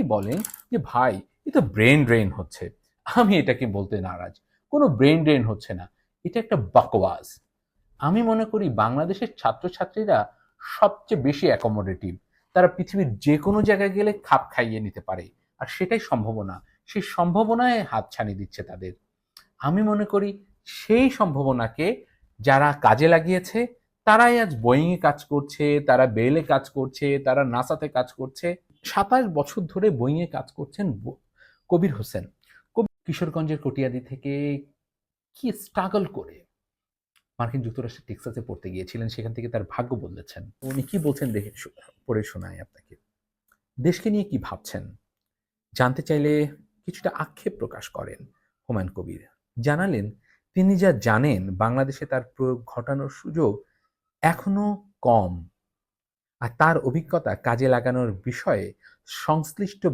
বলেন যে ভাই এ তো ব্রেন ড্রেন হচ্ছে। আমি এটাকে বলতে নারাজ। কোনো ব্রেন ড্রেন হচ্ছে না। এটা একটা বকওয়াস। আমি মনে করি বাংলাদেশের ছাত্রছাত্রীরা সবচেয়ে বেশি অ্যাকোমোডেটিভ। তারা পৃথিবীর যেকোনো জায়গায় গেলে খাপ খাইয়ে নিতে পারে। আর সেটাই সম্ভাবনা। সেই সম্ভাবনায় হাতছানি দিচ্ছে তাদের। আমি মনে করি সেই সম্ভাবনাকে যারা কাজে লাগিয়েছে তারাই আজ বোয়িং এ কাজ করছে, তারা বেল-এ কাজ করছে, তারা নাসাতে কাজ করছে। ২৭ বছর ধরে বোয়িং এ কাজ করছেন কবির হোসেন। কিশোরগঞ্জের কটিয়াদী থেকে কি স্ট্রাগল করে মার্কিন যুক্তরাষ্ট্রের টেক্সাসে পড়তে গিয়েছিলেন, সেখান থেকে তার ভাগ্য বদলেছেন। উনি কি বলছেন দেখে পড়ে শোনাই আপনাকে। দেশকে নিয়ে কি ভাবছেন জানতে চাইলে কিছুটা আক্ষেপ প্রকাশ করেন হুমায়ুন কবির। জানালেন তিনি যা জানেন বাংলাদেশে তার প্রয়োগ ঘটানোর সুযোগ এখনো কম। আর তার অভিজ্ঞতা কাজে লাগানোর বিষয়ে সংশ্লিষ্ট